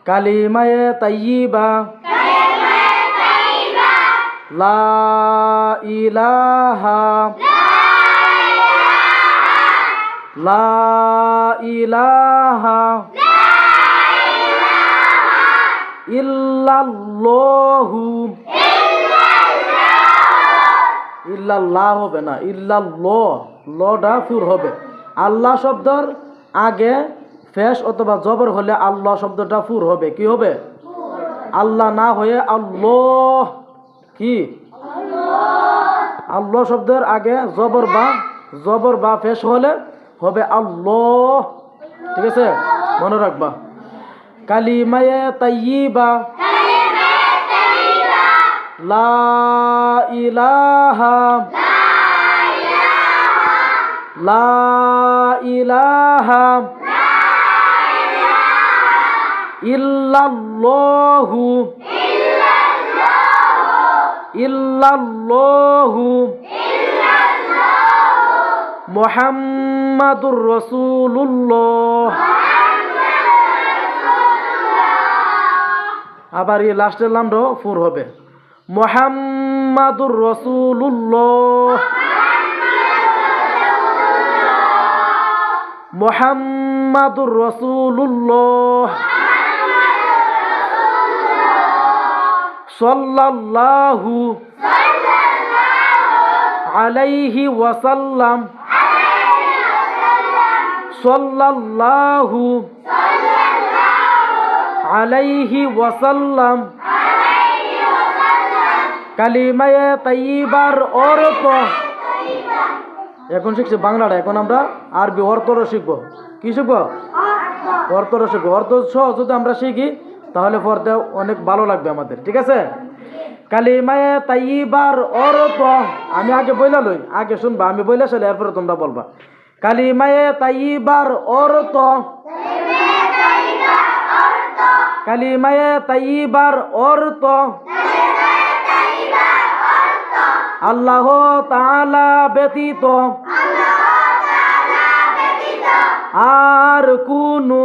কালিমায়ে তাইয়্যিবা লা ইলাহা লা ইলাহা ইল্লাল্লাহু ইল্লাল্লাহ হবে না, ইল্লাল্লাহ, লটা ফুর হবে। আল্লাহ শব্দর আগে ফেস অথবা জবর হলে আল্লাহ শব্দটা ফুর হবে। কি হবে? আল্লাহ না হয়ে আল্লাহ। কি? আল্লাহ শব্দের আগে জবর বা ফেস হলে হবে আল্লাহ। ঠিক আছে, মনে রাখবা। কালিমায়ে তাইয়্যিবা লা ইলাহা লা ইলাহা ইল্লাল্লাহু ইল্লাল্লাহু মুহাম্মাদুর রাসূলুল্লাহ। আবার এই লাস্টের লামটা ফুর হবে। মুহাম্মাদুর রাসূলুল্লাহ মুহাম্মাদুর রাসূলুল্লাহ সাল্লাল্লাহু আলাইহি ওয়াসাল্লাম সাল্লাল্লাহু আলাইহি ওয়াসাল্লাম। কালিমায়ে তাইয়্যিবার অর্থ এখন শিখছি বাংলাটা, এখন আমরা আরবি অর্থটা শিখবো। কি শিখবো? অর্থটা শিখবো। অর্থ সহ যদি আমরা শিখি তাহলে পড়তে অনেক ভালো লাগবে আমাদের। ঠিক আছে? কালিমায়ে তাইয়্যিবার অর্থ আমি আগে বইলা লই, আগে শুনবা, আমি বইলা চলে এরপরে তোমরা বলবা। কালিমায়ে তাইয়্যিবার অর্থ কালিমায়ে তাইয়্যিবার অর্থ আল্লাহ তাআলা ব্যতীত আর কোনো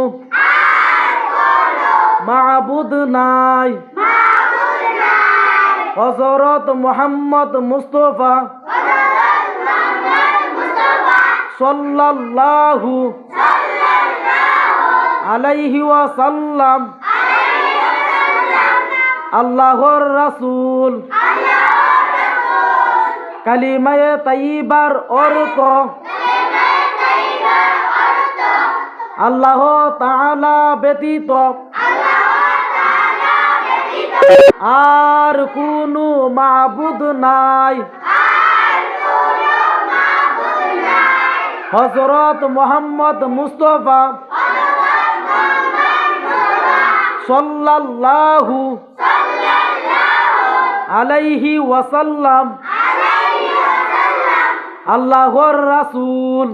মাবুদ নাই। হযরত মুহাম্মদ মুস্তাফা সাল্লাল্লাহু আলাইহি ওয়াসাল্লাম আল্লাহর রাসূল। কালিমায়ে তাইয়্যিবার অর্থ আল্লাহ তাআলা ব্যতীত আর কোনো মাবুদ নাই। হযরত মুহাম্মদ মুস্তাফা সাল্লাল্লাহু আলাইহি ওয়াসাল্লাম আল্লাহর রাসূল।